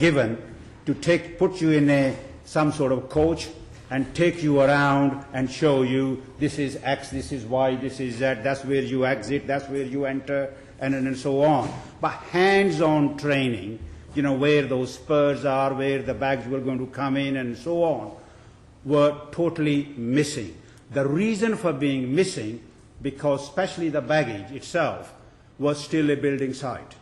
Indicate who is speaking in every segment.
Speaker 1: given to put you in some sort of coach and take you around and show you this is X, this is Y, this is Z, that's where you exit, that's where you enter, and so on. But hands-on training, where those spurs are, where the bags were going to come in, and so on, were totally missing. The reason for being missing, because especially the baggage itself, was still a building site.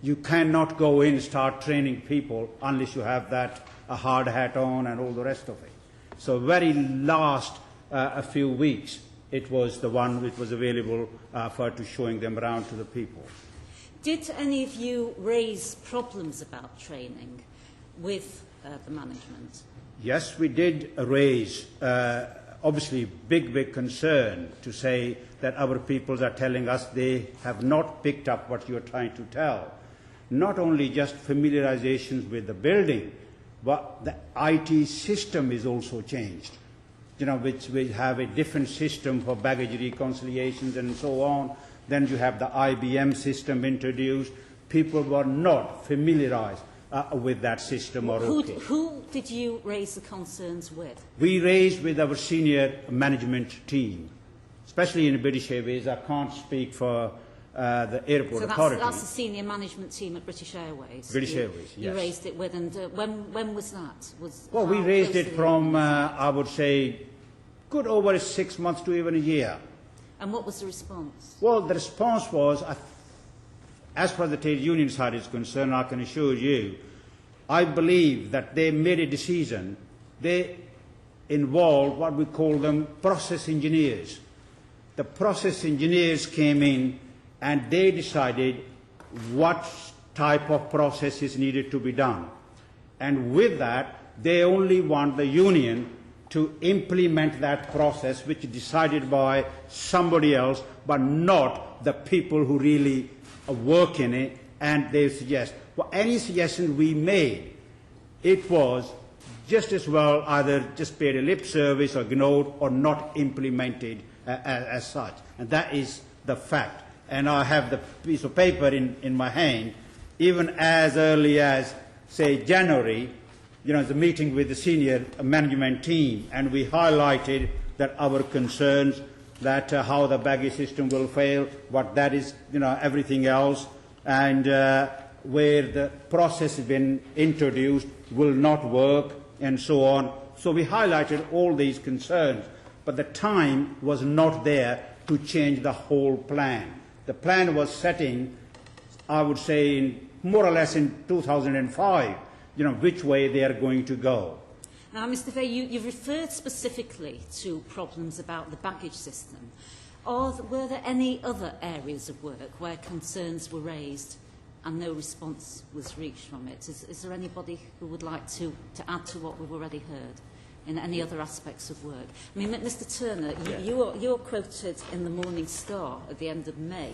Speaker 1: You cannot go in and start training people unless you have a hard hat on and all the rest of it. So very last a few weeks, it was the one which was available to showing them around to the people.
Speaker 2: Did any of you raise problems about training with the management?
Speaker 1: Yes, we did raise, obviously, big concern to say that our people are telling us they have not picked up what you're trying to tell. Not only just familiarizations with the building, but the IT system is also changed, which will have a different system for baggage reconciliations and so on. Then you have the IBM system introduced. People were not familiarized with that system.
Speaker 2: Who did you raise the concerns with?
Speaker 1: We raised with our senior management team, especially in British Airways. I can't speak for the airport authority.
Speaker 2: So that's the senior management team at British Airways.
Speaker 1: British Airways, yes.
Speaker 2: You raised it with, and when was that?
Speaker 1: Well, we raised it from, I would say, good over 6 months to even a year.
Speaker 2: And what was the response?
Speaker 1: Well, the response was, as far as the trade union side is concerned, I can assure you, I believe that they made a decision. They involved what we call them process engineers. The process engineers came in and they decided what type of processes needed to be done. And with that, they only want the union to implement that process, which is decided by somebody else, but not the people who really work in it. And they suggest, well, any suggestion we made, it was just as well either just paid a lip service or ignored or not implemented as such. And that is the fact. And I have the piece of paper in my hand, even as early as, say, January, the meeting with the senior management team, and we highlighted that our concerns, that how the baggage system will fail, what that is, everything else, and where the process has been introduced will not work, and so on. So we highlighted all these concerns, but the time was not there to change the whole plan. The plan was set in, I would say, more or less in 2005, which way they are going to go.
Speaker 2: Now, Mr. Fay, you've referred specifically to problems about the baggage system. Were there any other areas of work where concerns were raised and no response was reached from it? Is there anybody who would like to add to what we've already heard in any other aspects of work? I mean, Mr. Turner, you're quoted in the Morning Star at the end of May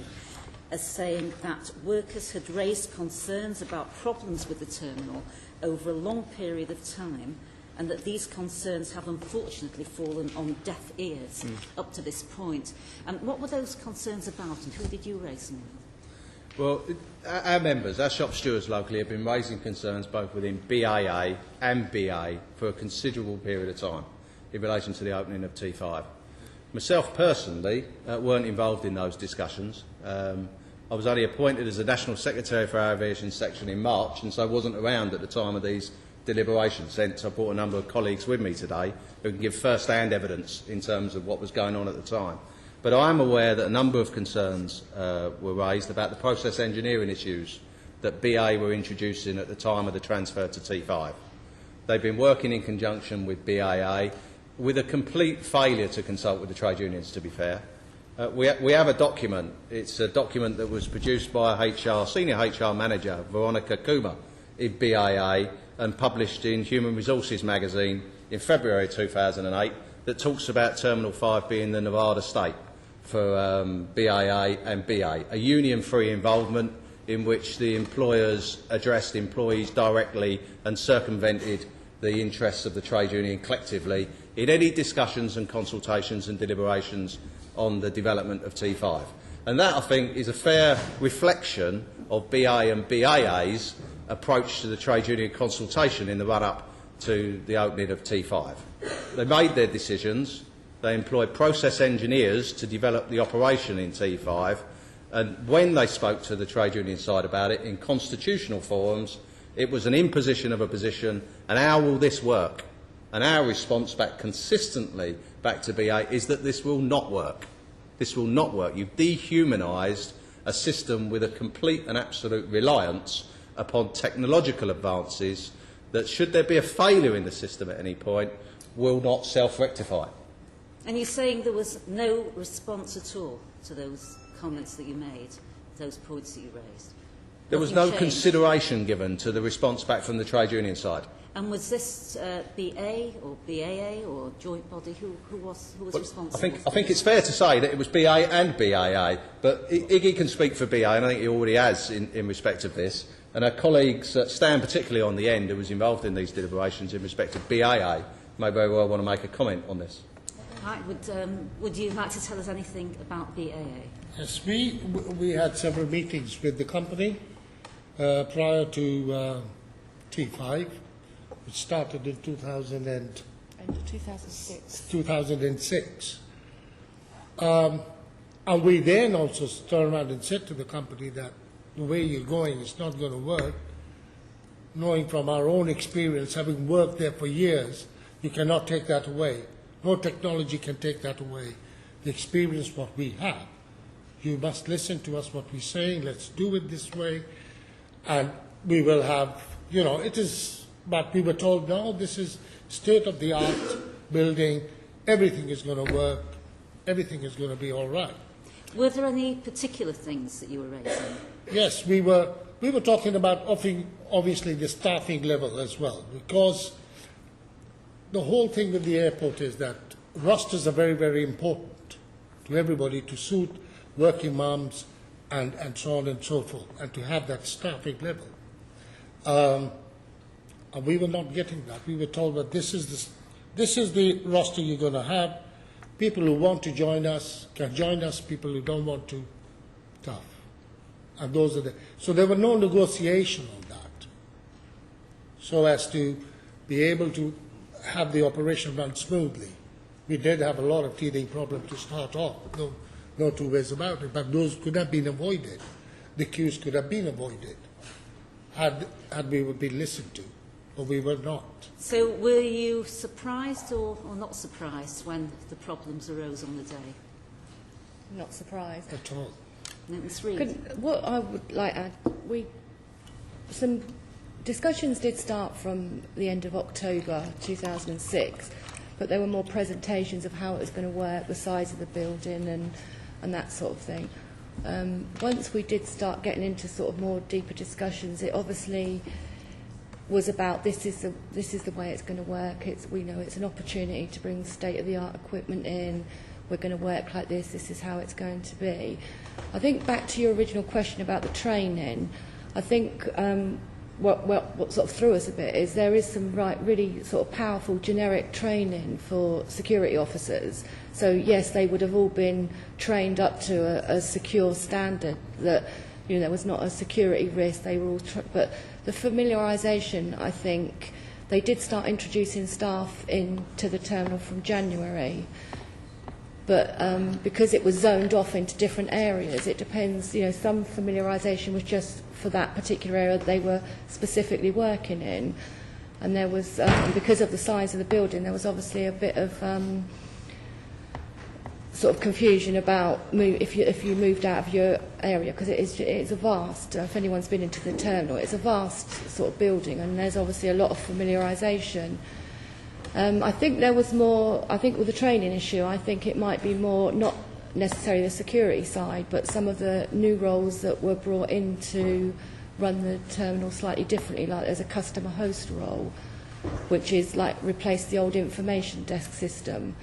Speaker 2: as saying that workers had raised concerns about problems with the terminal over a long period of time, and that these concerns have unfortunately fallen on deaf ears up to this point. What were those concerns about, and who did you raise them with?
Speaker 3: Well, our members, our shop stewards locally, have been raising concerns both within BAA and BA for a considerable period of time in relation to the opening of T5. Myself personally weren't involved in those discussions. I was only appointed as the National Secretary for our Aviation Section in March, and so I wasn't around at the time of these deliberations. Hence, I brought a number of colleagues with me today who can give first-hand evidence in terms of what was going on at the time. But I am aware that a number of concerns were raised about the process engineering issues that BA were introducing at the time of the transfer to T5. They've been working in conjunction with BAA with a complete failure to consult with the trade unions, to be fair. We have a document. It's a document that was produced by a senior HR manager, Veronica Kuma, in BAA, and published in Human Resources magazine in February 2008, that talks about Terminal 5 being the Nevada state for BAA and BA, a union-free involvement in which the employers addressed employees directly and circumvented the interests of the trade union collectively in any discussions and consultations and deliberations on the development of T5. And that, I think, is a fair reflection of BA and BAA's approach to the trade union consultation in the run-up to the opening of T5. They made their decisions, they employed process engineers to develop the operation in T5, and when they spoke to the trade union side about it in constitutional forums, it was an imposition of a position, and how will this work? And our response back consistently back to BA is that this will not work. This will not work. You've dehumanised a system with a complete and absolute reliance upon technological advances that, should there be a failure in the system at any point, will not self-rectify.
Speaker 2: And you're saying there was no response at all to those comments that you made, those points that you raised?
Speaker 3: There was no consideration given to the response back from the trade union side.
Speaker 2: And was this BA or BAA or joint body? Who was responsible?
Speaker 3: I think it's fair to say that it was BA and BAA, but Iggy can speak for BA, and I think he already has in respect of this. And our colleagues, Stan particularly on the end, who was involved in these deliberations in respect of BAA, may very well want to make a comment on this.
Speaker 2: Right, would you like to tell us anything about BAA?
Speaker 4: Yes, we had several meetings with the company prior to T5, which started in 2006. And we then also turned around and said to the company that the way you're going is not going to work. Knowing from our own experience, having worked there for years, you cannot take that away. No technology can take that away. The experience what we have. You must listen to us what we're saying. Let's do it this way. And we will have, it is, but we were told, no, this is state-of-the-art building. Everything is going to work. Everything is going to be all right.
Speaker 2: Were there any particular things that you were raising?
Speaker 4: Yes, we were talking about obviously the staffing level as well, because the whole thing with the airport is that rosters are very, very important to everybody to suit working mums and so on and so forth, and to have that staffing level. And we were not getting that. We were told that this is the roster you're going to have. People who want to join us can join us. People who don't want to, tough. And those are so there were no negotiation on that, so as to be able to have the operation run smoothly. We did have a lot of teething problems to start off, no two ways about it, but those could have been avoided. The queues could have been avoided had we been listened to, but we were not.
Speaker 2: So were you surprised or not surprised when the problems arose on the day?
Speaker 5: Not surprised.
Speaker 4: At all.
Speaker 2: Ms. Reid?
Speaker 5: What I would like to add, some discussions did start from the end of October 2006, but there were more presentations of how it was going to work, the size of the building and that sort of thing. Once we did start getting into sort of more deeper discussions, it obviously was about this is the way it's going to work. We know it's an opportunity to bring state-of-the-art equipment in. We're going to work like this. This is how it's going to be. I think back to your original question about the training, I think what sort of threw us a bit is there is some really sort of powerful generic training for security officers. So yes, they would have all been trained up to a secure standard that there was not a security risk. They were all, but the familiarisation, I think, they did start introducing staff into the terminal from January. But because it was zoned off into different areas, it depends, some familiarisation was just for that particular area they were specifically working in. And there was, because of the size of the building, there was obviously a bit of sort of confusion about if you moved out of your area, because it's a vast, if anyone's been into the terminal, it's a vast sort of building, and there's obviously a lot of familiarisation. I think there was more, with the training issue, I think it might be more, not necessarily the security side, but some of the new roles that were brought in to run the terminal slightly differently, like there's a customer host role, which is like replace the old information desk system.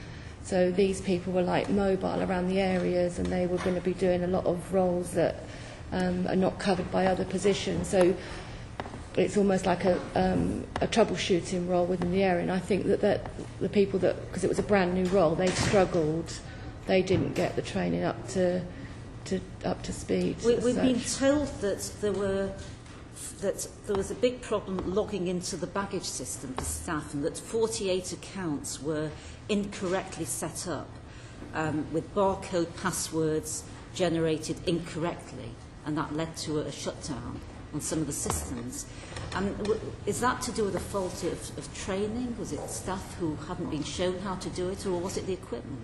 Speaker 5: So these people were like mobile around the areas, and they were going to be doing a lot of roles that are not covered by other positions. So it's almost like a troubleshooting role within the area, and I think that the people because it was a brand new role, they struggled. They didn't get the training up to speed.
Speaker 2: We've been told that there were that there was a big problem logging into the baggage system for staff, and that 48 accounts were incorrectly set up with barcode passwords generated incorrectly, and that led to a shutdown on some of the systems. Is that to do with a fault of training? Was it staff who hadn't been shown how to do it, or was it the equipment?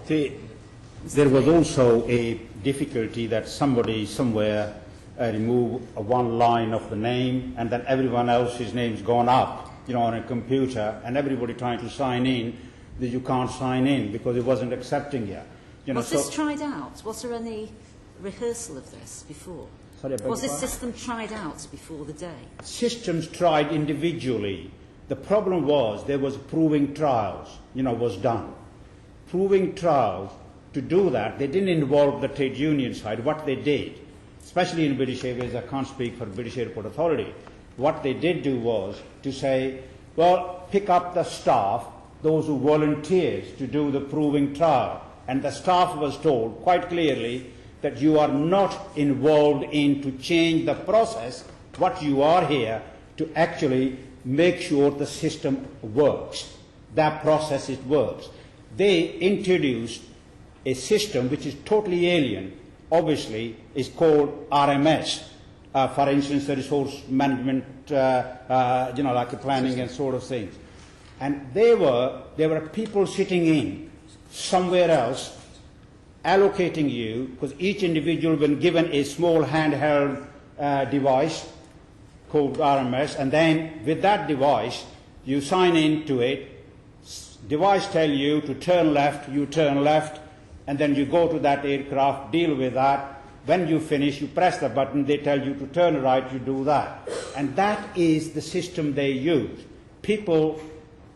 Speaker 1: There was also a difficulty that somebody somewhere removed one line of the name, and then everyone else's name's gone up, on a computer, and everybody trying to sign in, that you can't sign in because it wasn't accepting you.
Speaker 2: Was this tried out? Was there any rehearsal of this before?
Speaker 1: Sorry,
Speaker 2: was this system tried out before the day?
Speaker 1: Systems tried individually. The problem was there was proving trials, was done. Proving trials, to do that, they didn't involve the trade union side. What they did, especially in British Airways, I can't speak for British Airport Authority, what they did do was to say, well, pick up the staff, those who volunteered to do the proving trial. And the staff was told quite clearly that you are not involved in to change the process. What you are here to actually make sure the system works. That process, it works. They introduced a system which is totally alien, obviously, is called RMS, for instance, the resource management, like a planning and sort of things. And there were people sitting in somewhere else, allocating you, because each individual been given a small handheld device called RMS, and then with that device, you sign into it, device tell you to turn left, you turn left, and then you go to that aircraft, deal with that. When you finish, you press the button, they tell you to turn right, you do that. And that is the system they use. People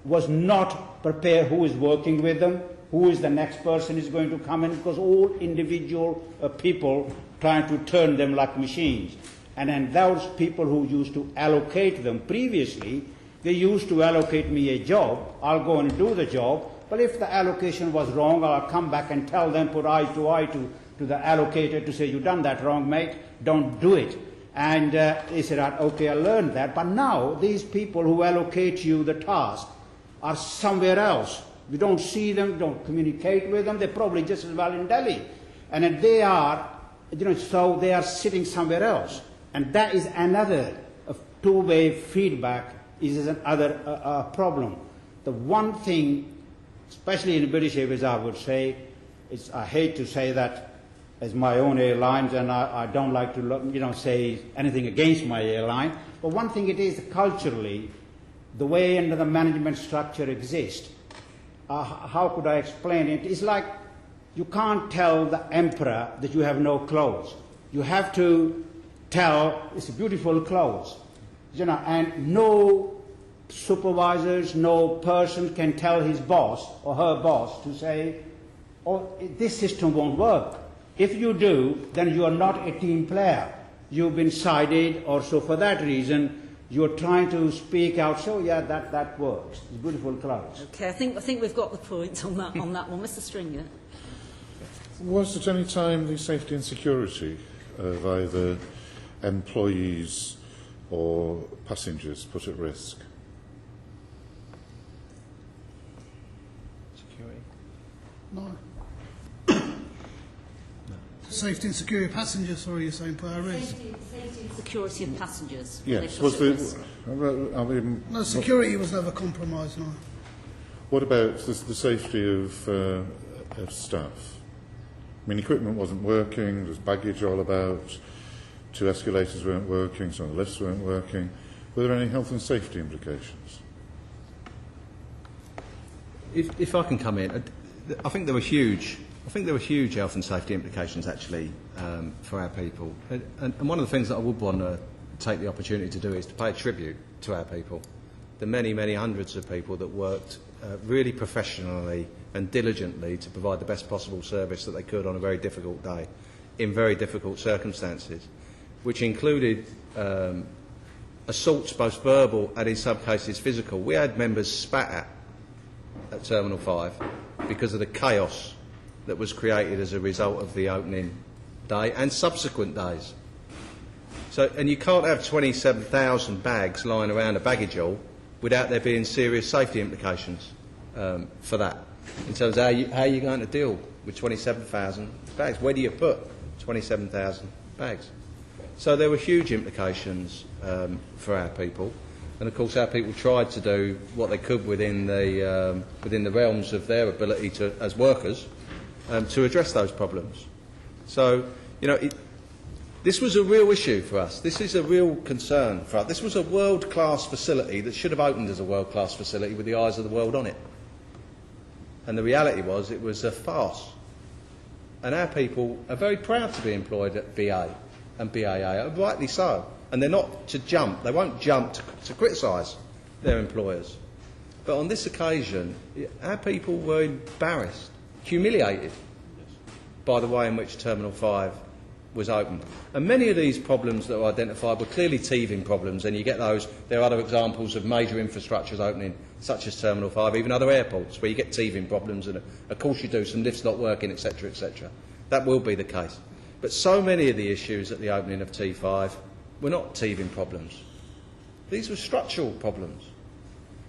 Speaker 1: was not prepared who is working with them, who is the next person is going to come in, because all individual people trying to turn them like machines. And then those people who used to allocate them previously, they used to allocate me a job, I'll go and do the job, but if the allocation was wrong, I'll come back and tell them, put eye to eye to the allocator to say, you've done that wrong, mate, don't do it. And he said, okay, I learned that, but now these people who allocate you the task are somewhere else. You don't see them, don't communicate with them, they're probably just as well in Delhi. And they are, so they are sitting somewhere else. And that is another two-way feedback, is another problem. The one thing, especially in British Airways, I would say, I hate to say that as my own airlines, and I don't like to say anything against my airline, but one thing it is culturally, the way and the management structure exists. How could I explain it? It's like you can't tell the emperor that you have no clothes. You have to tell it's beautiful clothes, and no supervisors, no person can tell his boss or her boss to say, oh, this system won't work. If you do, then you are not a team player. You've been sided, or so for that reason, you're trying to speak out, so yeah, that works. It's beautiful clothes.
Speaker 2: Okay, I think we've got the point on that one. Mr. Stringer.
Speaker 6: Was at any time the safety and security of either employees or passengers put at risk?
Speaker 3: Security?
Speaker 7: No. Safety and security of passengers, sorry, you're saying put at risk?
Speaker 2: Safety and security of passengers.
Speaker 6: Yes.
Speaker 7: No, security was never compromised, no.
Speaker 6: What about the safety of staff? I mean, equipment wasn't working, there was baggage all about, 2 escalators weren't working, some of the lifts weren't working. Were there any health and safety implications?
Speaker 3: If I can come in, I think there were huge health and safety implications actually for our people. And one of the things that I would want to take the opportunity to do is to pay a tribute to our people, the many, many hundreds of people that worked really professionally and diligently to provide the best possible service that they could on a very difficult day, in very difficult circumstances, which included assaults, both verbal and in some cases physical. We had members spat at Terminal 5 because of the chaos that was created as a result of the opening day and subsequent days. So, and you can't have 27,000 bags lying around a baggage hall without there being serious safety implications for that. In terms of how you're going to deal with 27,000 bags. Where do you put 27,000 bags? So there were huge implications for our people. And of course our people tried to do what they could within the realms of their ability to, as workers, to address those problems. So, you know, this was a real issue for us. This is a real concern for us. This was a world-class facility that should have opened as a world-class facility with the eyes of the world on it. And the reality was it was a farce. And our people are very proud to be employed at BA and BAA, rightly so. And they're not to jump, they won't jump to criticise their employers. But on this occasion, our people were embarrassed, humiliated by the way in which Terminal 5 was opened. And many of these problems that were identified were clearly teething problems, and you get those. There are other examples of major infrastructures opening, such as Terminal 5, even other airports, where you get teething problems, and of course you do, some lifts not working, etc., etc. That will be the case. But so many of the issues at the opening of T5 were not teething problems. These were structural problems.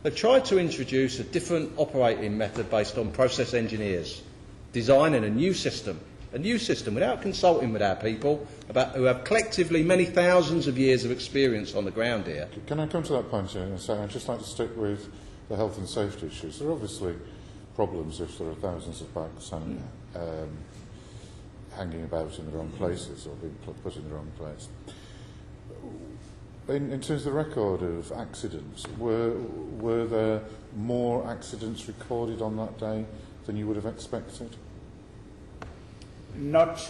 Speaker 3: They've tried to introduce a different operating method based on process engineers, designing a new system without consulting with our people, who have collectively many thousands of years of experience on the ground here.
Speaker 6: Can I come to that point in a second? I'd just like to stick with the health and safety issues. There are obviously problems if there are thousands of bags hanging about in the wrong places or being put in the wrong place. In terms of the record of accidents, were there more accidents recorded on that day than you would have expected?
Speaker 1: Not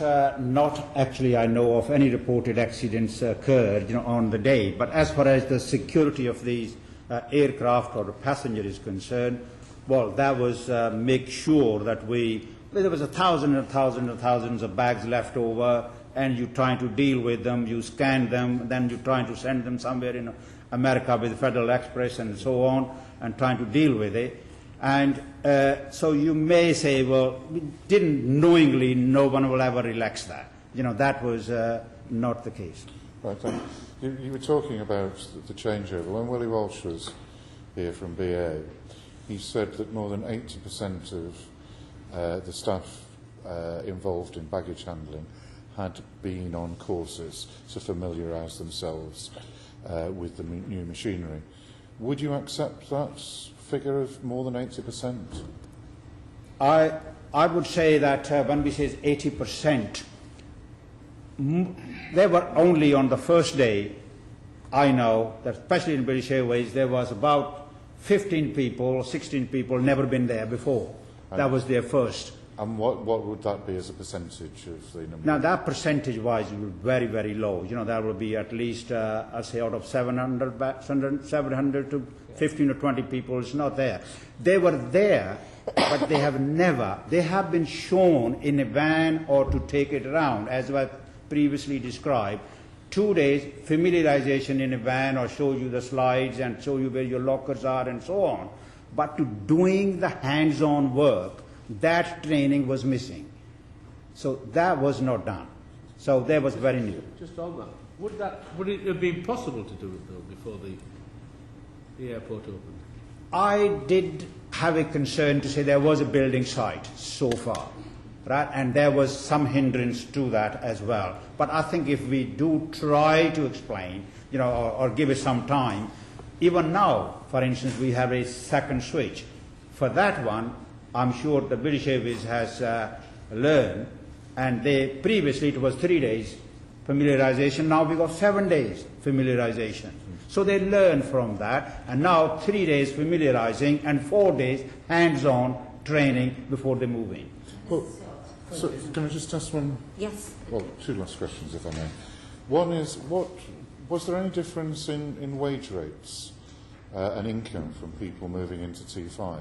Speaker 1: actually. I know of any reported accidents occurred, on the day. But as far as the security of these aircraft or the passenger is concerned, well, that was make sure that there was thousands of bags left over, and you're trying to deal with them. You scan them, then you're trying to send them somewhere in America with Federal Express and so on, and trying to deal with it. And so you may say, well, we didn't knowingly, no one will ever relax that. That was not the case.
Speaker 6: Right. You were talking about the changeover. When Willie Walsh was here from BA, he said that more than 80% of the staff involved in baggage handling had been on courses to familiarise themselves with the new machinery. Would you accept that figure of more than 80%?
Speaker 1: I would say that when we say 80%, they were only on the first day. I know that especially in British Airways there was about 15 people, 16 people never been there before. That was their first.
Speaker 6: And what would that be as a percentage of the number?
Speaker 1: Now that percentage-wise would be very, very low. That would be at least, I'd say, out of 700 to 15 or 20 people is not there. They were there, but they have been shown in a van or to take it around, as was previously described. 2 days familiarization in a van, or show you the slides and show you where your lockers are and so on. But to doing the hands-on work, that training was missing. So that was not done. So that was very new.
Speaker 8: Just on that, would it have been possible to do it though before the airport opened?
Speaker 1: I did have a concern to say there was a building site so far, right? And there was some hindrance to that as well. But I think if we do try to explain, or give it some time, even now, for instance, we have a second switch. For that one, I'm sure the British Airways has learned, and previously it was 3 days familiarization, now we got 7 days familiarization. So they learn from that, and now 3 days familiarizing and 4 days hands-on training before they move in.
Speaker 6: Well, so can I just ask one?
Speaker 2: Yes.
Speaker 6: Well, two last questions, if I may. One is, was there any difference in wage rates and income from people moving into T5?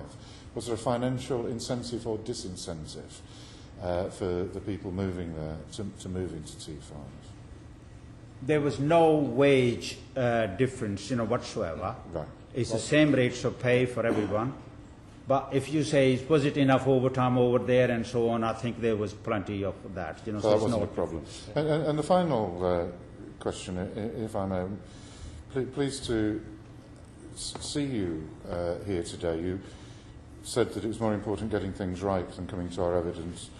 Speaker 6: Was there a financial incentive or disincentive for the people moving there to move into T5?
Speaker 1: There was no wage difference, whatsoever.
Speaker 6: Right.
Speaker 1: It's the same rates of pay for everyone. But if you say, was it enough overtime over there and so on, I think there was plenty of that.
Speaker 6: So that wasn't a problem. And the final question, if I may. Pleased to see you here today. You said that it was more important getting things right than coming to our evidence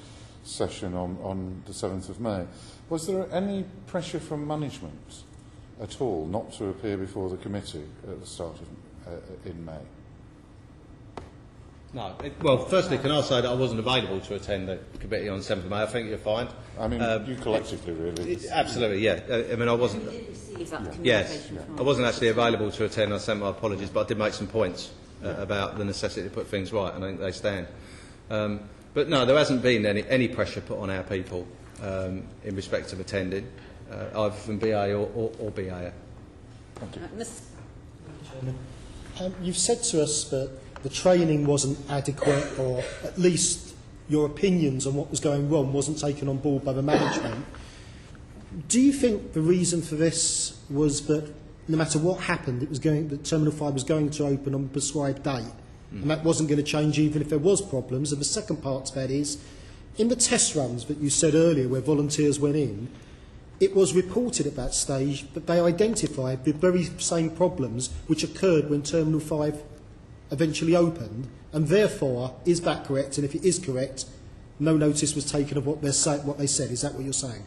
Speaker 6: session on the 7th of May. Was there any pressure from management at all not to appear before the committee at the start of in May?
Speaker 3: No. Well, firstly, can I say that I wasn't available to attend the committee on 7th of May? I think you're fine.
Speaker 6: I mean, you collectively, really.
Speaker 3: Absolutely, yeah. I mean, I wasn't. Yes, I wasn't actually available to attend. I sent my apologies, but I did make some points about the necessity to put things right, and I think they stand. But no, there hasn't been any pressure put on our people in respect of attending, either from BA or BA.
Speaker 9: You've said to us that the training wasn't adequate, or at least your opinions on what was going wrong wasn't taken on board by the management. Do you think the reason for this was that no matter what happened, that Terminal 5 was going to open on the prescribed date, and that wasn't going to change even if there was problems? And the second part to that is, in the test runs that you said earlier where volunteers went in, it was reported at that stage that they identified the very same problems which occurred when Terminal 5 eventually opened, and therefore, is that correct? And if it is correct, no notice was taken of what they said. Is that what you're saying?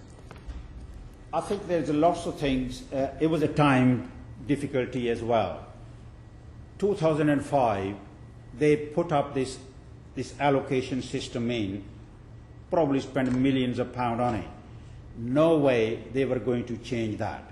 Speaker 1: I think there's lots of things. It was a time difficulty as well. 2005, they put up this allocation system in, probably spent millions of pounds on it. No way they were going to change that.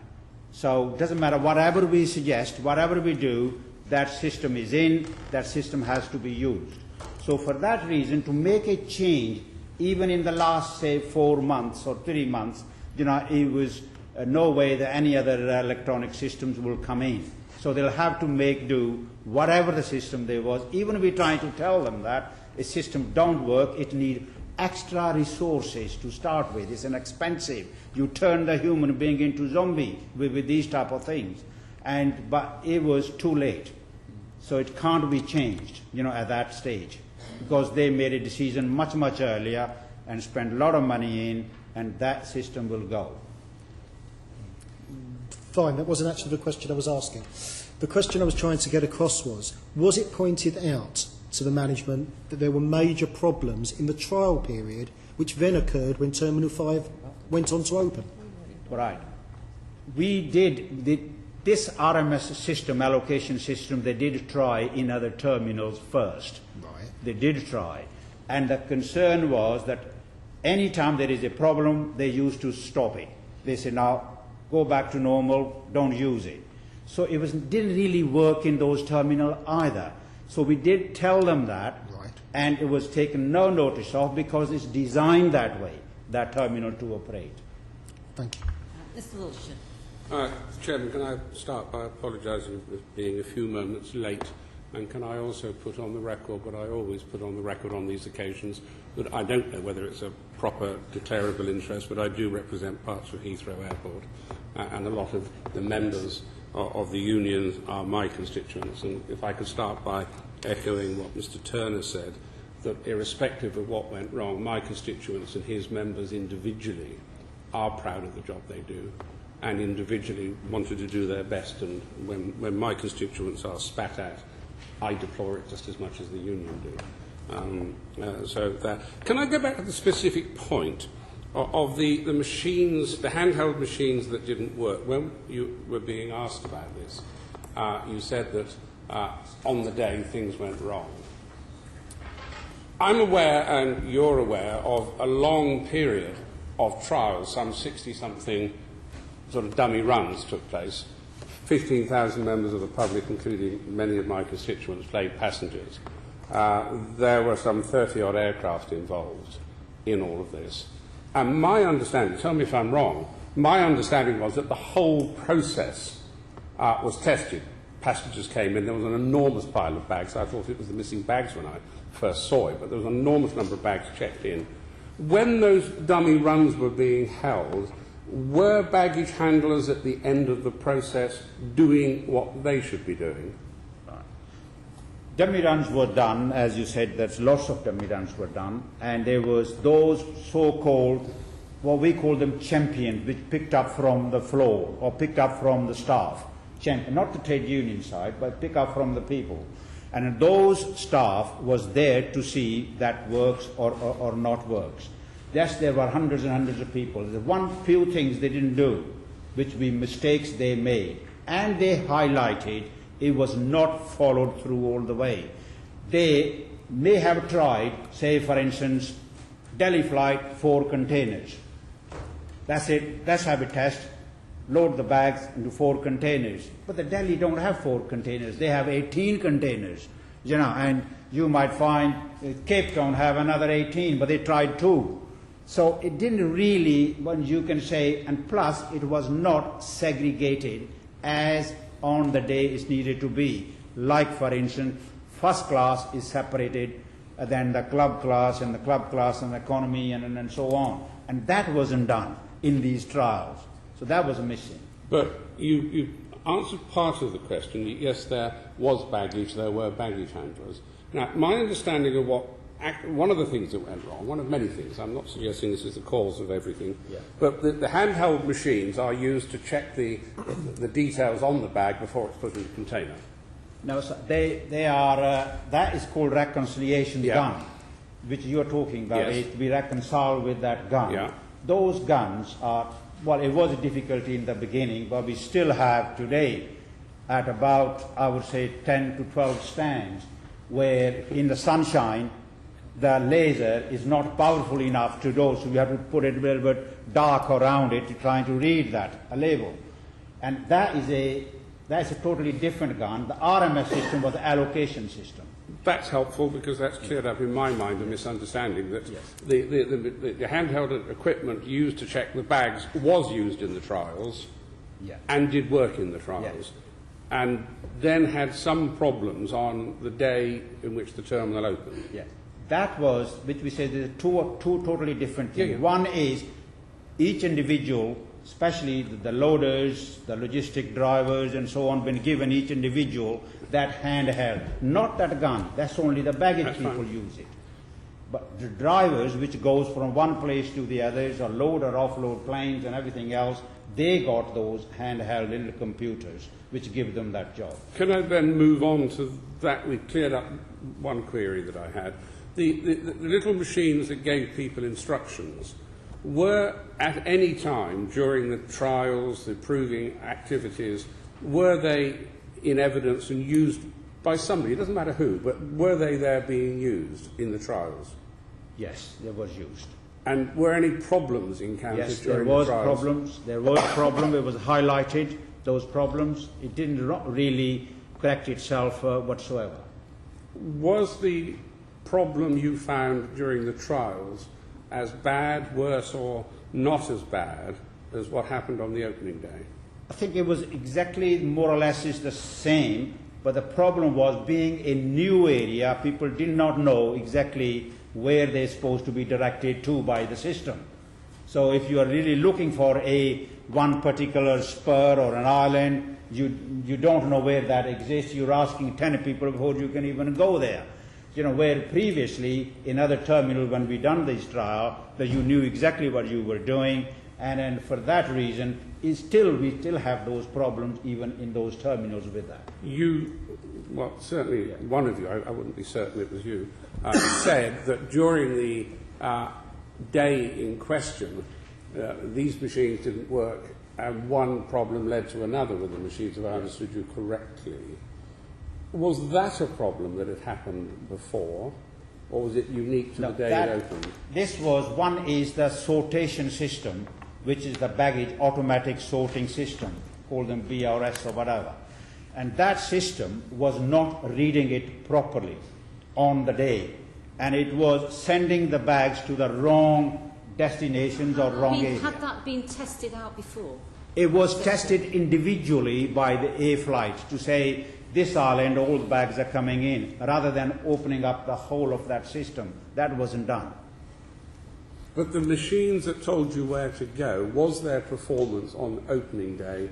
Speaker 1: So it doesn't matter, whatever we suggest, whatever we do, that system is in, that system has to be used. So for that reason, to make a change, even in the last, say, 4 months or 3 months, it was no way that any other electronic systems will come in. So they'll have to make do whatever the system there was. Even if we're trying to tell them that a system don't work, it needs extra resources to start with. It's an expensive. You turn the human being into zombie with these type of things. But it was too late. So it can't be changed, at that stage, because they made a decision much, much earlier and spent a lot of money in, and that system will go.
Speaker 9: Fine, that wasn't actually the question I was asking. The question I was trying to get across was it pointed out to the management that there were major problems in the trial period, which then occurred when Terminal 5 went on to open?
Speaker 1: Right. We did this RMS system, allocation system, they did try in other terminals first.
Speaker 9: Right.
Speaker 1: They did try. And the concern was that any time there is a problem, they used to stop it. They say, now, go back to normal, don't use it. So it didn't really work in those terminals either. So we did tell them that,
Speaker 9: right,
Speaker 1: and it was taken no notice of because it's designed that way, that terminal to operate.
Speaker 9: Thank you.
Speaker 2: Mr. Wiltshire.
Speaker 10: Chairman, can I start by apologising for being a few moments late, and can I also put on the record what I always put on the record on these occasions, that I don't know whether it's a proper declarable interest, but I do represent parts of Heathrow Airport, and a lot of the members of the unions are my constituents. And if I could start by echoing what Mr. Turner said, that irrespective of what went wrong, my constituents and his members individually are proud of the job they do, and individually wanted to do their best. And when my constituents are spat at, I deplore it just as much as the union do. Can I go back to the specific point of the machines, the handheld machines that didn't work? When you were being asked about this, you said that on the day things went wrong. I'm aware, and you're aware, of a long period of trials, some 60-something sort of dummy runs took place. 15,000 members of the public, including many of my constituents, played passengers. There were some 30-odd aircraft involved in all of this. And my understanding, tell me if I'm wrong, my understanding was that the whole process was tested. Passengers came in, there was an enormous pile of bags. I thought it was the missing bags when I first saw it, but there was an enormous number of bags checked in. When those dummy runs were being held, were baggage handlers at the end of the process doing what they should be doing?
Speaker 1: Dummy runs were done, as you said, there's lots of dummy runs were done, and there was those so-called what we call them champions, which picked up from the floor or picked up from the staff. Not the trade union side, but pick up from the people. And those staff was there to see that works or not works. Yes, there were hundreds and hundreds of people. There's few things they didn't do, which were mistakes they made. And they highlighted it was not followed through all the way. They may have tried, say for instance, Delhi flight, 4 containers. That's it, let's have a test, load the bags into 4 containers. But the Delhi don't have 4 containers, they have 18 containers. You know, and you might find Cape Town have another 18, but they tried 2. So it didn't really, what you can say, and plus it was not segregated as on the day it's needed to be. Like for instance, first class is separated than the club class and the club class and economy and so on. And that wasn't done in these trials. So that was missing.
Speaker 10: But you answered part of the question. Yes, there was baggage, there were baggage handlers. Now, my understanding of one of the things that went wrong, one of many things, I'm not suggesting this is the cause of everything, but the handheld machines are used to check the details on the bag before it's put in the container.
Speaker 1: No, so they are, that is called reconciliation gun, which you're talking about.
Speaker 10: Yes.
Speaker 1: It to be reconciled with that gun.
Speaker 10: Yeah.
Speaker 1: Those guns are, well, it was a difficulty in the beginning, but we still have today at about, I would say, 10 to 12 stands, where in the sunshine, the laser is not powerful enough to do, so you have to put it a little bit dark around it to try to read that, a label. And that's a totally different gun. The RMS system was an allocation system.
Speaker 10: That's helpful because that's cleared up in my mind a misunderstanding that the handheld equipment used to check the bags was used in the trials and did work in the trials and then had some problems on the day in which the terminal opened.
Speaker 1: Yes. That was, which we said, there are two totally different things. One is each individual, especially the loaders, the logistic drivers and so on, been given each individual that handheld. Not that gun, that's only the baggage people use it. But the drivers, which goes from one place to the others, or load or offload planes and everything else, they got those handheld little computers, which give them that job.
Speaker 10: Can I then move on to that? We cleared up one query that I had. The little machines that gave people instructions were at any time during the trials, the proving activities, were they in evidence and used by somebody? It doesn't matter who, but were they there being used in the trials?
Speaker 1: Yes, they was used.
Speaker 10: And were any problems encountered during
Speaker 1: the trials? There was problem. It was highlighted, those problems. It didn't really correct itself whatsoever.
Speaker 10: Was the problem you found during the trials as bad, worse, or not as bad as what happened on the opening day?
Speaker 1: I think it was exactly more or less is the same, but the problem was being a new area, people did not know exactly where they're supposed to be directed to by the system. So if you are really looking for one particular spur or an island, you don't know where that exists, you're asking 10 people before you can even go there. You know, where previously in other terminals when we done this trial, that you knew exactly what you were doing, and for that reason, we still have those problems even in those terminals with that.
Speaker 10: Well, certainly one of you, I wouldn't be certain it was you, said that during the day in question, these machines didn't work, and one problem led to another with the machines, if I understood you correctly. Was that a problem that had happened before, or was it unique to the day it opened?
Speaker 1: This was, one is the sortation system, which is the baggage automatic sorting system, call them BRS or whatever. And that system was not reading it properly on the day, and it was sending the bags to the wrong destinations or wrong areas.
Speaker 2: Had that been tested out before?
Speaker 1: It was tested individually by the A flight to say, this island, all the bags are coming in, rather than opening up the whole of that system. That wasn't done.
Speaker 10: But the machines that told you where to go, was their performance on opening day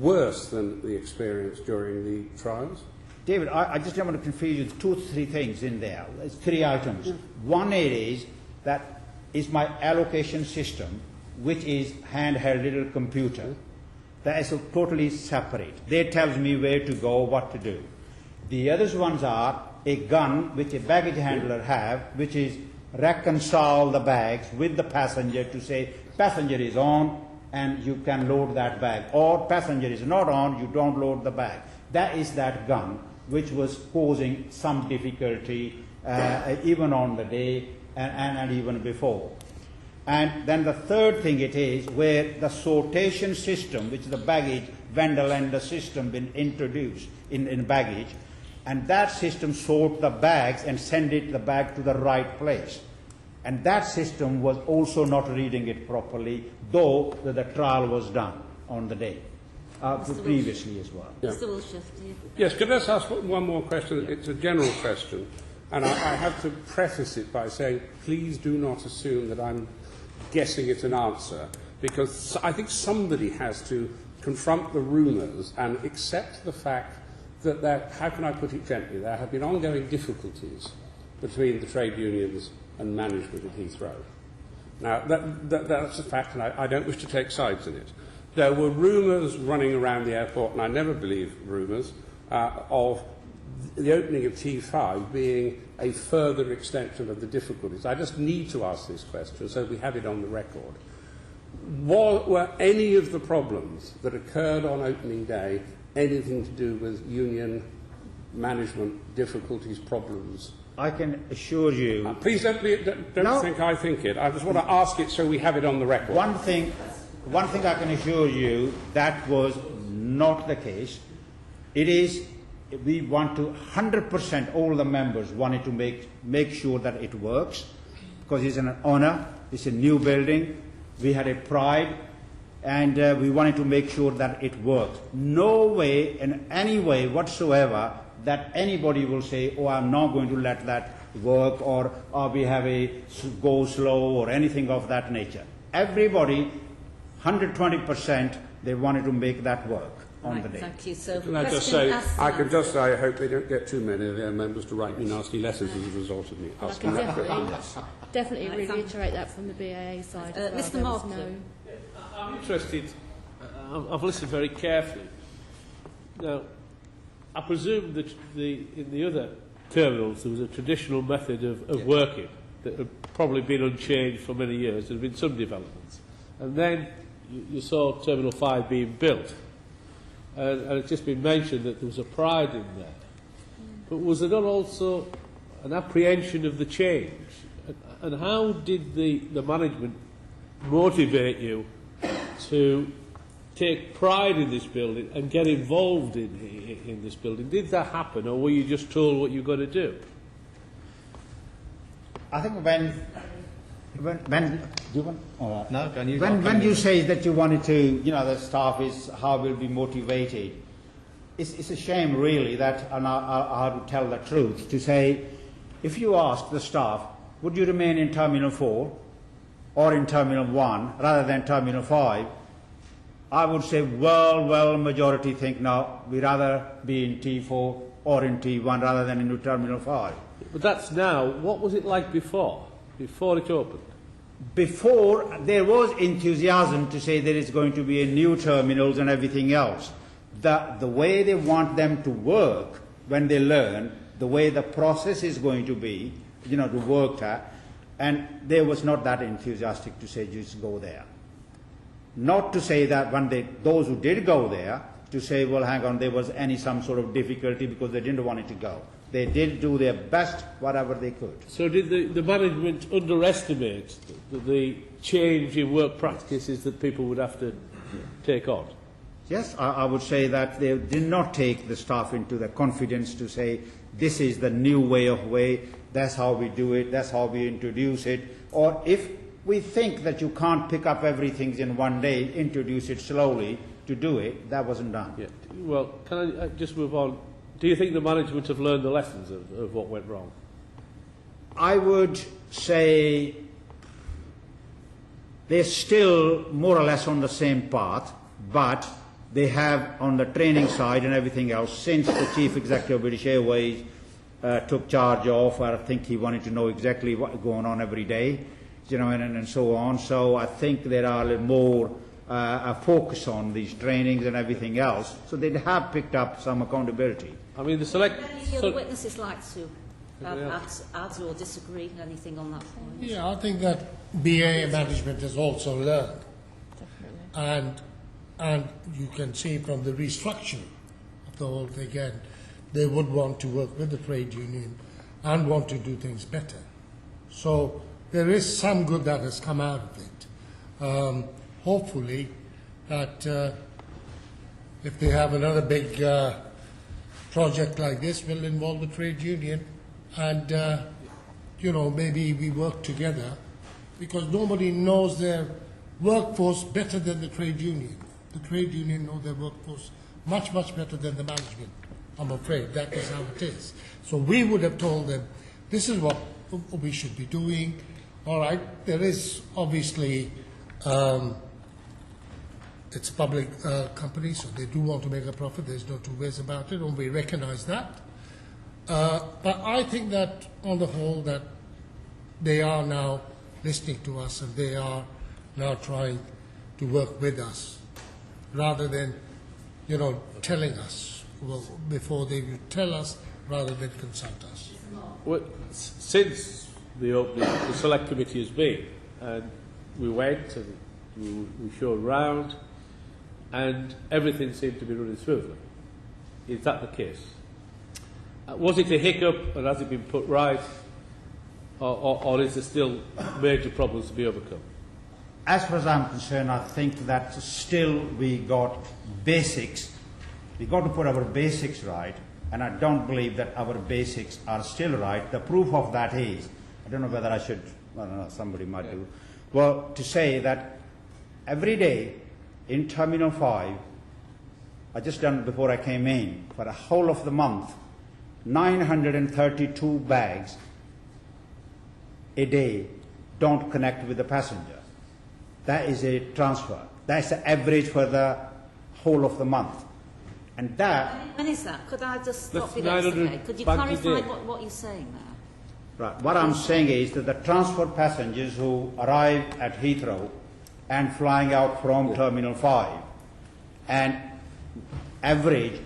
Speaker 10: worse than the experience during the trials?
Speaker 1: David, I just don't want to confuse you. There's 2 or 3 things in there. There's 3 items. One is that is my allocation system which is handheld little computer. That is totally separate. They tells me where to go, what to do. The other ones are a gun which a baggage handler have, which is reconcile the bags with the passenger to say passenger is on and you can load that bag, or passenger is not on, you don't load the bag. That is that gun which was causing some difficulty even on the day and even before. And then the third thing it is where the sortation system, which is the baggage vendor lender system, been introduced in baggage, and that system sort the bags and send the bag to the right place. And that system was also not reading it properly, though the trial was done on the day, previously as well.
Speaker 10: Yeah.
Speaker 2: Mr. Wilshire, do you...
Speaker 10: Yes, could I just ask one more question? It's a general question, and I have to preface it by saying, please do not assume that I'm guessing it's an answer, because I think somebody has to confront the rumours and accept the fact that there, how can I put it gently, there have been ongoing difficulties between the trade unions and management at Heathrow. Now, that's a fact, and I don't wish to take sides in it. There were rumours running around the airport, and I never believe rumours, of the opening of T5 being a further extension of the difficulties. I just need to ask this question so we have it on the record. Were any of the problems that occurred on opening day anything to do with union management difficulties, problems?
Speaker 1: I can assure you...
Speaker 10: please don't think I think it. I just want to ask it so we have it on the record.
Speaker 1: One thing I can assure you, that was not the case. It is, we want to 100%, all the members wanted to make sure that it works, because it's an honour, it's a new building, we had a pride, and we wanted to make sure that it works. No way, in any way whatsoever, that anybody will say, oh, I'm not going to let that work, or we have a go slow, or anything of that nature. Everybody, 120%, they wanted to make that work on the day.
Speaker 2: Thank you. So,
Speaker 10: can I just say, I can just say, I hope they don't get too many of their members to write me nasty letters as a result of me asking that question.
Speaker 5: Definitely reiterate that from the BAA side.
Speaker 2: Mr. Martin.
Speaker 8: I'm interested. I've listened very carefully. Now, I presume that in the other terminals there was a traditional method of working that had probably been unchanged for many years. There had been some developments. And then you saw Terminal 5 being built. And it's just been mentioned that there was a pride in there. But was there not also an apprehension of the change? And how did the management motivate you to take pride in this building and get involved in this building? Did that happen, or were you just told what you're going to do?
Speaker 1: I think when you say that you wanted to, the staff is how will be motivated, it's a shame really that, and I have to tell the truth, to say, if you ask the staff, would you remain in Terminal 4 or in Terminal 1 rather than Terminal 5, I would say, well, majority think now we'd rather be in T4 or in T1 rather than in Terminal 5.
Speaker 8: But that's now. What was it like before it opened?
Speaker 1: Before, there was enthusiasm to say there is going to be a new terminals and everything else. The way they want them to work when they learn, the way the process is going to be, to work at, and there was not that enthusiastic to say just go there. Not to say that those who did go there, to say, well, hang on, there was some sort of difficulty because they didn't want it to go. They did do their best, whatever they could.
Speaker 8: So did the management underestimate the change in work practices that people would have to take on?
Speaker 1: Yes, I would say that they did not take the staff into the confidence to say, this is the new way, that's how we do it, that's how we introduce it. Or if we think that you can't pick up everything in one day, introduce it slowly to do it, that wasn't done.
Speaker 8: Yeah. Well, can I just move on? Do you think the management have learned the lessons of what went wrong?
Speaker 1: I would say they're still more or less on the same path, but they have, on the training side and everything else, since the Chief Executive of British Airways took charge of, I think he wanted to know exactly what's going on every day. you know, and so on. So I think there are a little more a focus on these trainings and everything else. So they have picked up some accountability.
Speaker 8: I mean, the select...
Speaker 2: Would any of the other witnesses like to add or disagree anything on that point?
Speaker 4: Yeah, I think that BA management has also learned.
Speaker 5: Definitely.
Speaker 4: And you can see from the restructuring of the whole thing again, they would want to work with the trade union and want to do things better. So there is some good that has come out of it. Hopefully that if they have another big project like this, will involve the trade union and, you know, maybe we work together, because nobody knows their workforce better than the trade union. The trade union know their workforce much, much better than the management. I'm afraid that is how it is. So we would have told them, this is what we should be doing. All right, there is obviously, it's a public company, so they do want to make a profit. There's no two ways about it, and we recognize that. But I think that on the whole that they are now listening to us and they are now trying to work with us rather than, you know, telling us, well, before they tell us rather than consult us.
Speaker 8: Well, since the opening, the select committee has been, and we went and we showed round, and everything seemed to be running smoothly. Is that the case? Was it a hiccup, and has it been put right, or is there still major problems to be overcome?
Speaker 1: As far as I'm concerned, I think that still we got basics. We got to put our basics right, and I don't believe that our basics are still right. The proof of that is, I don't know whether I should, I don't know, somebody might do, well, to say that every day in Terminal 5, I just done it before I came in, for the whole of the month, 932 bags a day don't connect with the passenger. That is a transfer. That's the average for the whole of the month. And that...
Speaker 2: When is that? Could I just stop
Speaker 8: That's
Speaker 2: you there?
Speaker 8: 900
Speaker 2: Okay. Could you
Speaker 8: bags a
Speaker 2: clarify
Speaker 8: day.
Speaker 2: what you're saying there?
Speaker 1: Right. What I'm saying is that the transfer passengers who arrive at Heathrow and flying out from Terminal 5 and average,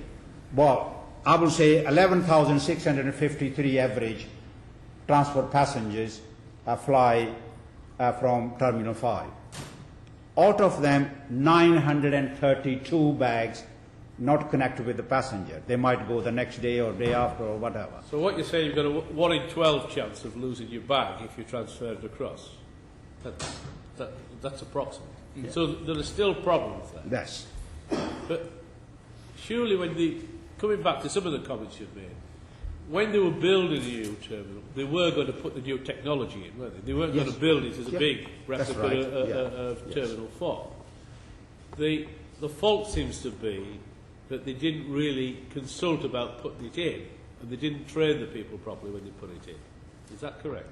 Speaker 1: well, I will say 11,653 average transfer passengers fly from Terminal 5. Out of them, 932 bags not connected with the passenger. They might go the next day or day after or whatever.
Speaker 8: So what you're saying, you've got a 1 in 12 chance of losing your bag if you transfer it across. That's approximate. Yeah. So there are still problems there.
Speaker 1: Yes.
Speaker 8: But surely coming back to some of the comments you've made, when they were building the new terminal, they were going to put the new technology in, weren't they? They weren't going to build it as a big replica of Terminal 4. The fault seems to be that they didn't really consult about putting it in, and they didn't train the people properly when they put it in. Is that correct?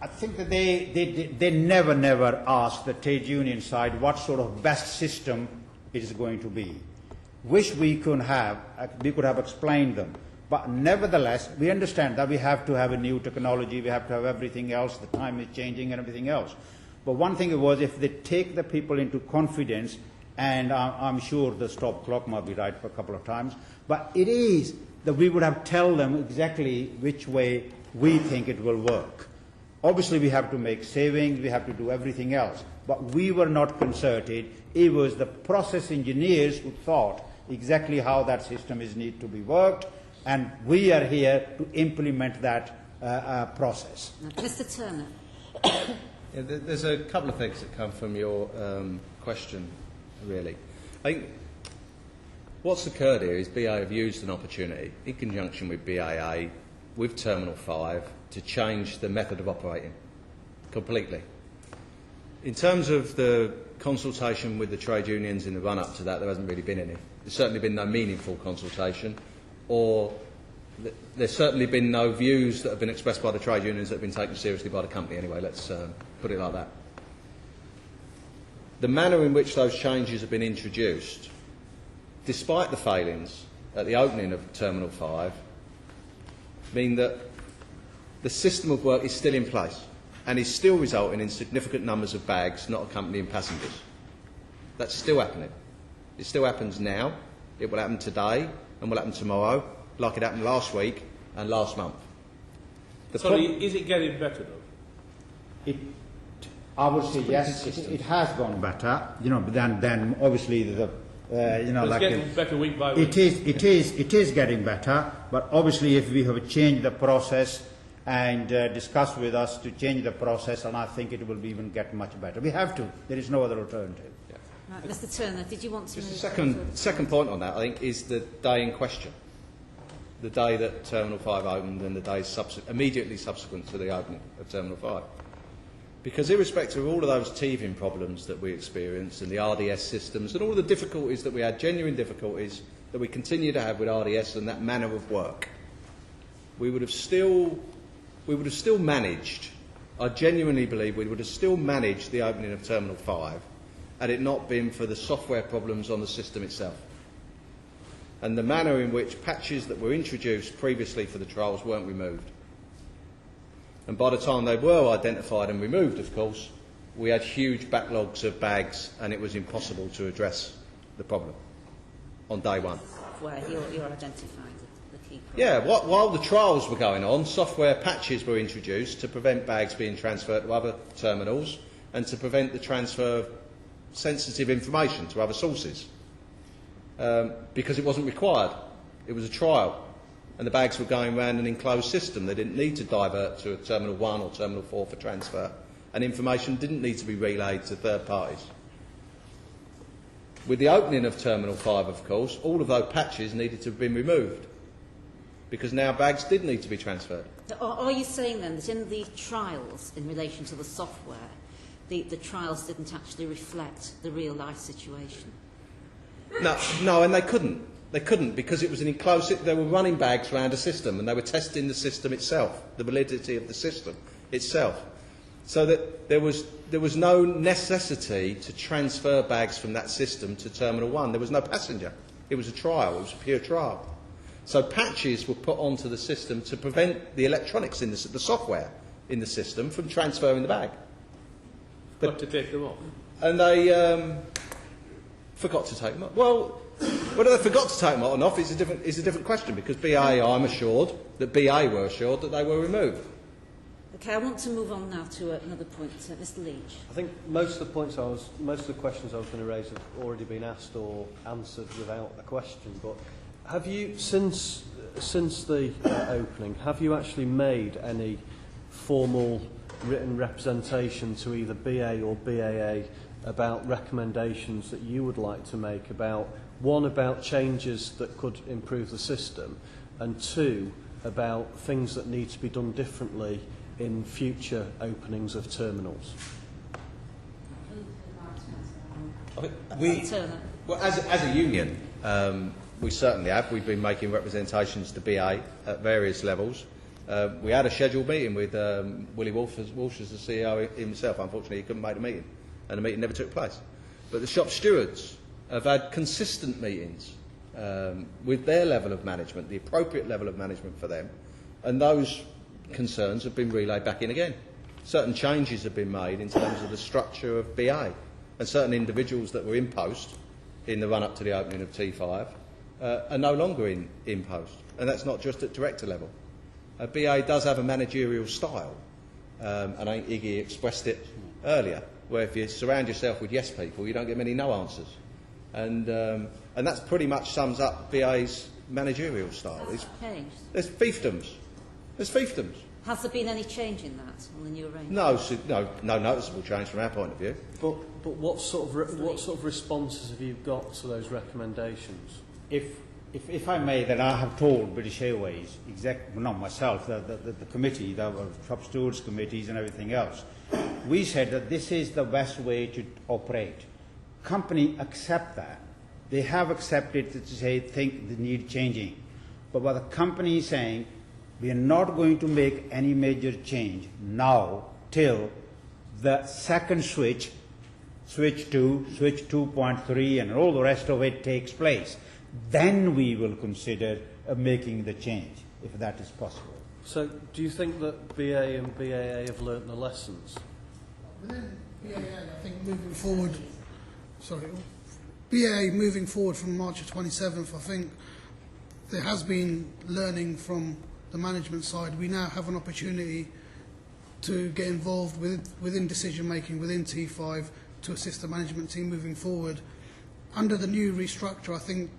Speaker 1: I think that they never asked the trade union side what sort of best system it is going to be. Wish we could have explained them. But nevertheless, we understand that we have to have a new technology, we have to have everything else, the time is changing and everything else. But one thing was, if they take the people into confidence, and I'm sure the stop clock might be right for a couple of times, but it is that we would have tell them exactly which way we think it will work. Obviously, we have to make savings, we have to do everything else, but we were not concerted. It was the process engineers who thought exactly how that system is need to be worked, and we are here to implement that process.
Speaker 2: Mr. Turner.
Speaker 3: Yeah, there's a couple of things that come from your question, really. I think what's occurred here is BA have used an opportunity, in conjunction with BAA, with Terminal 5, to change the method of operating completely. In terms of the consultation with the trade unions in the run-up to that, there hasn't really been any. There's certainly been no meaningful consultation, or there's certainly been no views that have been expressed by the trade unions that have been taken seriously by the company anyway, let's put it like that. The manner in which those changes have been introduced, despite the failings at the opening of Terminal 5, mean that the system of work is still in place. and is still resulting in significant numbers of bags not accompanying passengers. That's still happening. It still happens now. It will happen today and will happen tomorrow, like it happened last week and last month.
Speaker 8: Sorry, is it getting better though?
Speaker 1: I would say yes, it has gone better. Than obviously
Speaker 8: It's getting better week by week.
Speaker 1: It is getting better. But obviously, if we have changed the process and discussed with us to change the process, and I think it will even get much better. We have to. There is no other alternative.
Speaker 3: Yeah.
Speaker 2: Right, Mr. Turner, did you want to?
Speaker 3: Just a second point on that, I think, is the day in question. The day that Terminal 5 opened and the day immediately subsequent to the opening of Terminal 5. Because irrespective of all of those teething problems that we experienced and the RDS systems and all the difficulties that we had, genuine difficulties that we continue to have with RDS and that manner of work, we would have still managed, I genuinely believe we would have still managed the opening of Terminal 5 had it not been for the software problems on the system itself. And the manner in which patches that were introduced previously for the trials weren't removed. And by the time they were identified and removed, of course, we had huge backlogs of bags and it was impossible to address the problem on day one.
Speaker 2: Where you're identifying the key problem.
Speaker 3: Yeah, while the trials were going on, software patches were introduced to prevent bags being transferred to other terminals and to prevent the transfer of sensitive information to other sources. Because it wasn't required. It was a trial. And the bags were going around an enclosed system. They didn't need to divert to a Terminal 1 or Terminal 4 for transfer. And information didn't need to be relayed to third parties. With the opening of Terminal 5, of course, all of those patches needed to have been removed. Because now bags did need to be transferred.
Speaker 2: Are you saying then that in the trials in relation to the software, the trials didn't actually reflect the real life situation?
Speaker 3: No, and they couldn't. They couldn't because it was an enclosed. They were running bags around a system, and they were testing the system itself, the validity of the system itself. So that there was no necessity to transfer bags from that system to Terminal 1. There was no passenger. It was a trial. It was a pure trial. So patches were put onto the system to prevent the electronics in the software in the system from transferring the bag.
Speaker 8: But to take them off.
Speaker 3: And they forgot to take them off. Well, whether they forgot to take them on off is a different question, because BA, I'm assured that BA were assured that they were removed.
Speaker 2: Okay, I want to move on now to another point. Mr. Leach.
Speaker 11: I think most of the questions I was going to raise have already been asked or answered without a question. But have you, since the opening, have you actually made any formal written representation to either BA or BAA about recommendations that you would like to make about, one, about changes that could improve the system, and two, about things that need to be done differently in future openings of terminals?
Speaker 3: Well, as a union, we certainly have. We've been making representations to BA at various levels. We had a scheduled meeting with Willie Walsh as the CEO himself. Unfortunately, he couldn't make the meeting, and the meeting never took place. But the shop stewards have had consistent meetings with their level of management, the appropriate level of management for them, and those concerns have been relayed back in again. Certain changes have been made in terms of the structure of BA, and certain individuals that were in post in the run-up to the opening of T5 are no longer in post, and that's not just at director level. BA does have a managerial style, and I think Iggy expressed it earlier, where if you surround yourself with yes people, you don't get many no answers. And that pretty much sums up BA's managerial style. There's fiefdoms. There's fiefdoms.
Speaker 2: Has there been any change in that on the new arrangement?
Speaker 3: No noticeable change from our point of view.
Speaker 11: But what sort of responses have you got to those recommendations?
Speaker 1: If I may, then I have told British Airways, not myself, the committee, the shop stewards committees and everything else, we said that this is the best way to operate. Company accept that. They have accepted to say, think they need changing. But what the company is saying, we are not going to make any major change now till the second switch 2, switch 2.3 and all the rest of it takes place. Then we will consider making the change, if that is possible.
Speaker 11: So, do you think that BA and BAA have learnt the lessons?
Speaker 7: Within BAA, I think moving forward, BAA moving forward from March the 27th, I think there has been learning from the management side. We now have an opportunity to get involved within decision making within T5 to assist the management team moving forward. Under the new restructure, I think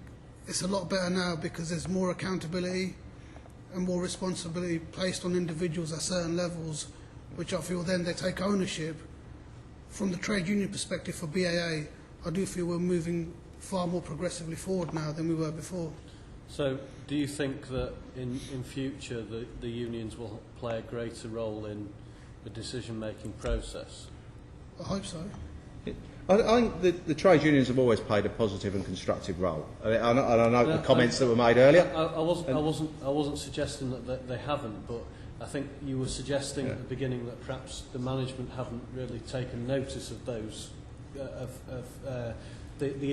Speaker 7: it's a lot better now because there's more accountability and more responsibility placed on individuals at certain levels, which I feel then they take ownership. From the trade union perspective for BAA, I do feel we're moving far more progressively forward now than we were before.
Speaker 11: So, do you think that in future the unions will play a greater role in the decision-making process?
Speaker 7: I hope so.
Speaker 3: I think the trade unions have always played a positive and constructive role. I know the comments that were made earlier.
Speaker 11: I wasn't suggesting that they haven't, but I think you were suggesting at the beginning that perhaps the management haven't really taken notice of those the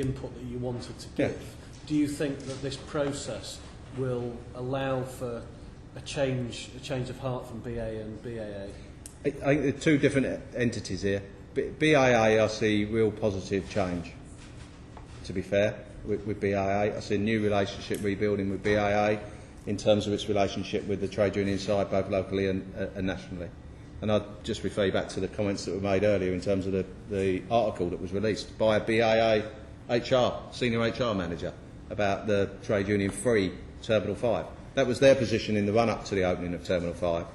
Speaker 11: input that you wanted to give. Yeah. Do you think that this process will allow for a change of heart from BA and BAA?
Speaker 3: I think there are two different entities here. BAA, I see real positive change, to be fair, with BAA. I see a new relationship rebuilding with BAA in terms of its relationship with the trade union side, both locally and nationally. And I'd just refer you back to the comments that were made earlier in terms of the article that was released by a BAA senior HR manager about the trade union free Terminal 5. That was their position in the run-up to the opening of Terminal 5.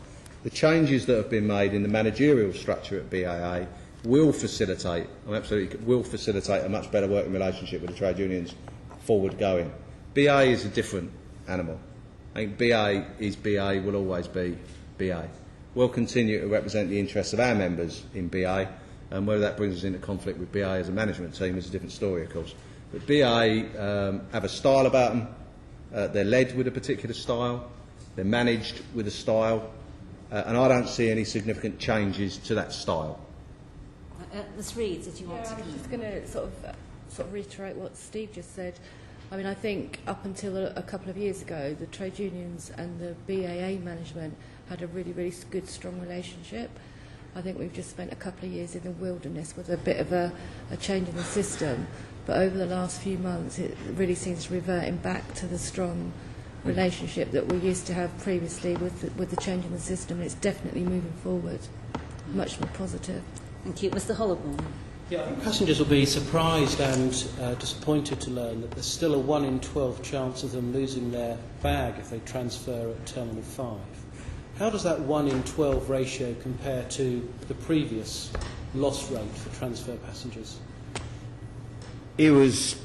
Speaker 3: The changes that have been made in the managerial structure at BAA will facilitate a much better working relationship with the trade unions forward going. BA is a different animal. I think BA is BA, will always be BA. We'll continue to represent the interests of our members in BA, and whether that brings us into conflict with BA as a management team is a different story, of course. But BA have a style about them. They're led with a particular style. They're managed with a style. And I don't see any significant changes to that style.
Speaker 2: Ms Reid, did you want to?
Speaker 5: I was just going to sort of reiterate what Steve just said. I mean, I think up until a couple of years ago, the trade unions and the BAA management had a really, really good, strong relationship. I think we've just spent a couple of years in the wilderness with a bit of a change in the system. But over the last few months, it really seems reverting back to the strong relationship that we used to have previously with the change in the system. It's definitely moving forward, much more positive.
Speaker 2: Thank you. Mr Hollobourne.
Speaker 12: Yeah, I think passengers will be surprised and disappointed to learn that there's still a 1 in 12 chance of them losing their bag if they transfer at Terminal 5. How does that 1 in 12 ratio compare to the previous loss rate for transfer passengers?
Speaker 1: It was,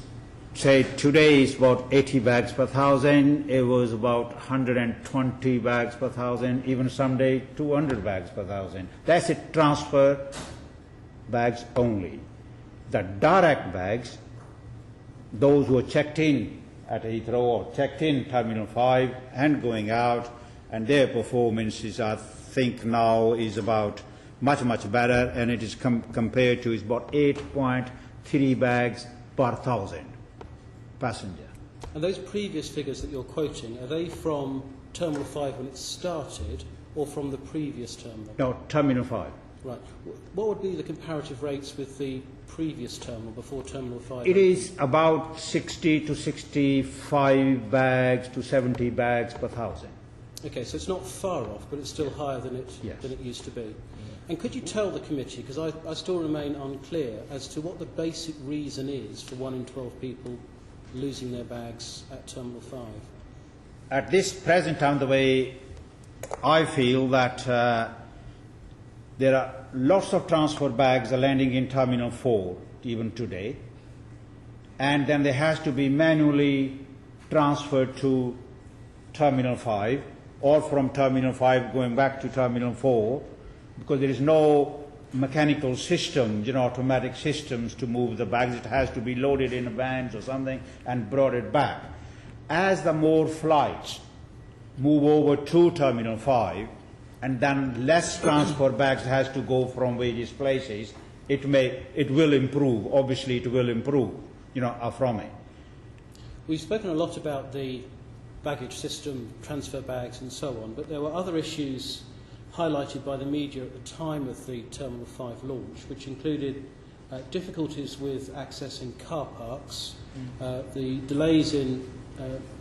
Speaker 1: say, today is about 80 bags per thousand. It was about 120 bags per thousand, even some day 200 bags per thousand. That's it, transfer bags only. The direct bags, those who are checked in at Heathrow or checked in Terminal 5 and going out, and their performance is, I think now, is about much better, and it is compared to is about 8.3 bags per thousand passenger.
Speaker 12: And those previous figures that you're quoting, are they from Terminal 5 when it started or from the previous terminal?
Speaker 1: No, Terminal 5.
Speaker 12: Right. What would be the comparative rates with the previous terminal, before Terminal 5?
Speaker 1: It is about 60 to 65 bags to 70 bags per thousand.
Speaker 12: Okay, so it's not far off, but it's still higher than it used to be. Yeah. And could you tell the committee, because I still remain unclear as to what the basic reason is for 1 in 12 people losing their bags at Terminal 5?
Speaker 1: At this present time, the way I feel that there are lots of transfer bags are landing in Terminal 4 even today, and then there has to be manually transferred to Terminal 5 or from Terminal 5 going back to Terminal 4, because there is no mechanical system, automatic systems to move the bags. It has to be loaded in vans or something and brought it back. As the more flights move over to Terminal 5, and then less transfer bags has to go from various places, it will improve. Obviously, it will improve, from it.
Speaker 12: We've spoken a lot about the baggage system, transfer bags and so on, but there were other issues highlighted by the media at the time of the Terminal 5 launch, which included difficulties with accessing car parks, the delays in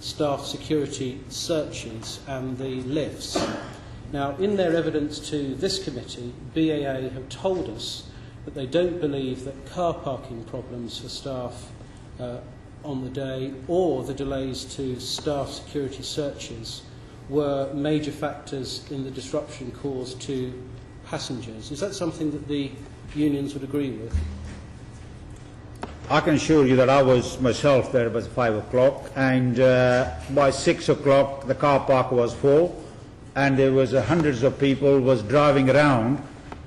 Speaker 12: staff security searches and the lifts. Now, in their evidence to this committee, BAA have told us that they don't believe that car parking problems for staff on the day or the delays to staff security searches were major factors in the disruption caused to passengers. Is that something that the unions would agree with?
Speaker 1: I can assure you that I was myself there. It was 5 o'clock, and by 6 o'clock the car park was full, and there was hundreds of people was driving around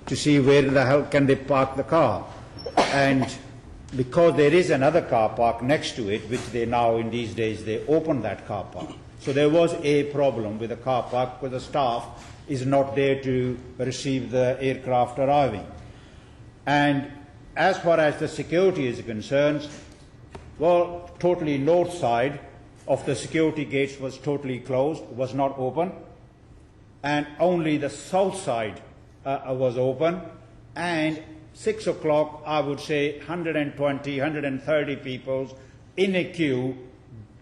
Speaker 1: to see where the hell can they park the car. And because there is another car park next to it, which they now in these days they open that car park. So there was a problem with the car park because the staff is not there to receive the aircraft arriving. And as far as the security is concerned, well, totally north side of the security gates was totally closed, was not open, and only the south side was open. And 6 o'clock, I would say 120, 130 people in a queue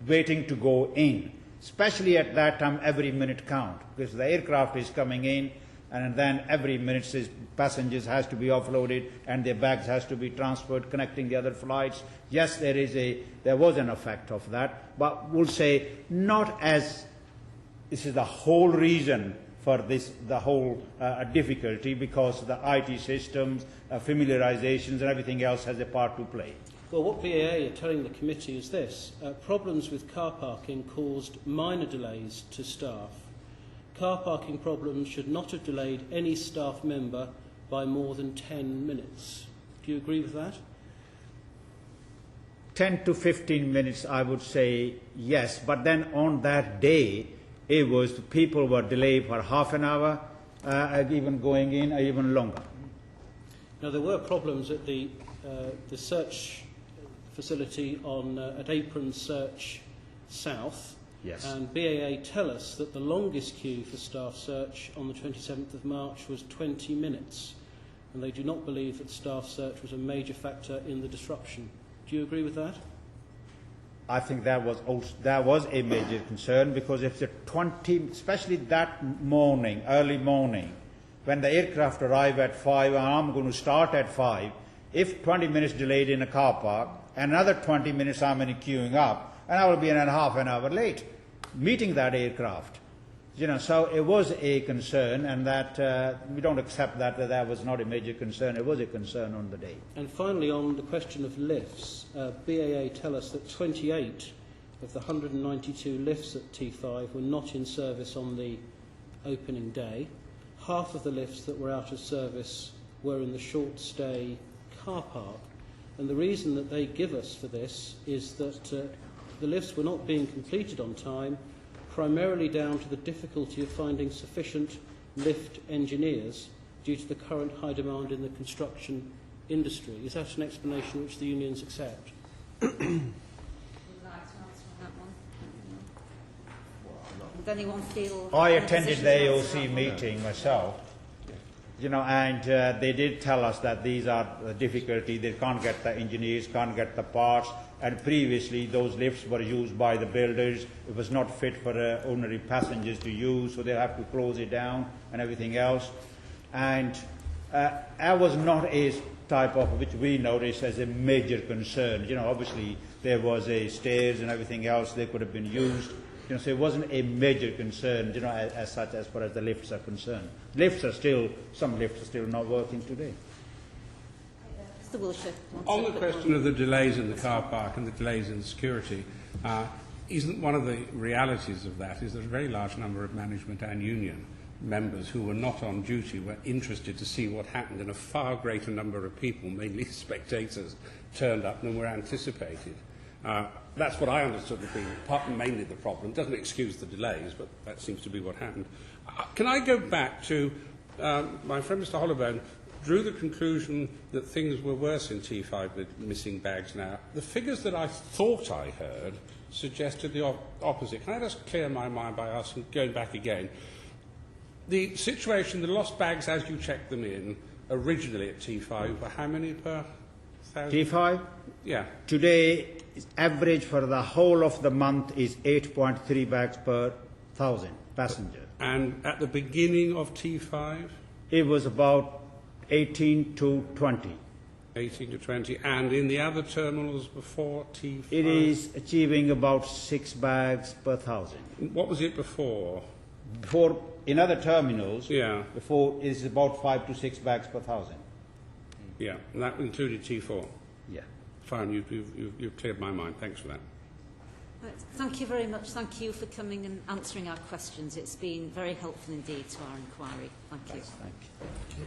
Speaker 1: waiting to go in. Especially at that time, every minute count, because the aircraft is coming in, and then every minute says passengers has to be offloaded and their bags has to be transferred, connecting the other flights. Yes, there was an effect of that, but we'll say not as this is the whole reason for the whole difficulty, because the IT systems, familiarizations and everything else has a part to play.
Speaker 12: Well, what BAA are telling the committee is this. Problems with car parking caused minor delays to staff. Car parking problems should not have delayed any staff member by more than 10 minutes. Do you agree with that?
Speaker 1: 10 to 15 minutes, I would say yes, but then on that day, it was people were delayed for half an hour, even going in, even longer.
Speaker 12: Now, there were problems at the search facility at Apron Search South.
Speaker 1: Yes.
Speaker 12: And BAA tell us that the longest queue for staff search on the 27th of March was 20 minutes. And they do not believe that staff search was a major factor in the disruption. Do you agree with that?
Speaker 1: I think that was a major concern, because if the 20, especially that morning, early morning, when the aircraft arrive at 5 and I'm going to start at 5, if 20 minutes delayed in a car park, another 20 minutes I'm in queuing up, and I will be half an hour late meeting that aircraft. So it was a concern, and that we don't accept that was not a major concern. It was a concern on the day.
Speaker 12: And finally, on the question of lifts, BAA tell us that 28 of the 192 lifts at T5 were not in service on the opening day. Half of the lifts that were out of service were in the short stay car park. And the reason that they give us for this is that the lifts were not being completed on time, primarily down to the difficulty of finding sufficient lift engineers due to the current high demand in the construction industry. Is that an explanation which the unions accept?
Speaker 2: Would like to answer on that one? Would anyone feel...
Speaker 1: I attended the AOC meeting myself, and they did tell us that these are the difficulty. They can't get the engineers, can't get the parts, and previously those lifts were used by the builders. It was not fit for ordinary passengers to use, so they have to close it down and everything else. And that was not a type of which we noticed as a major concern. Obviously there was a stairs and everything else they could have been used. So it wasn't a major concern, as such, as far as the lifts are concerned. Some lifts are still not working today.
Speaker 2: Mr. Wilshire.
Speaker 10: On the question of the delays in the car park and the delays in security, isn't one of the realities of that is that a very large number of management and union members who were not on duty were interested to see what happened, and a far greater number of people, mainly spectators, turned up than were anticipated. That's what I understood to be mainly the problem. It doesn't excuse the delays, but that seems to be what happened. Can I go back to my friend Mr. Hollowburn drew the conclusion that things were worse in T5 with missing bags now. The figures that I thought I heard suggested the opposite. Can I just clear my mind by asking, going back again, the situation, the lost bags as you checked them in, originally at T5, were how many per thousand?
Speaker 1: T5?
Speaker 10: Yeah.
Speaker 1: Today, average for the whole of the month is 8.3 bags per 1,000 passenger.
Speaker 10: And at the beginning of T5?
Speaker 1: It was about 18 to 20.
Speaker 10: 18 to 20. And in the other terminals before T5?
Speaker 1: It is achieving about 6 bags per 1,000.
Speaker 10: What was it before?
Speaker 1: Before, in other terminals,
Speaker 10: Yeah.
Speaker 1: before it is about 5 to 6 bags per 1,000.
Speaker 10: Yeah, and that included T4?
Speaker 1: Yeah.
Speaker 10: Fine, you've cleared my mind. Thanks for that.
Speaker 2: Right, thank you very much. Thank you for coming and answering our questions. It's been very helpful indeed to our inquiry. Thank you.
Speaker 1: Yes, thank you.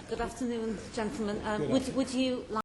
Speaker 2: Good afternoon, gentlemen. Would you like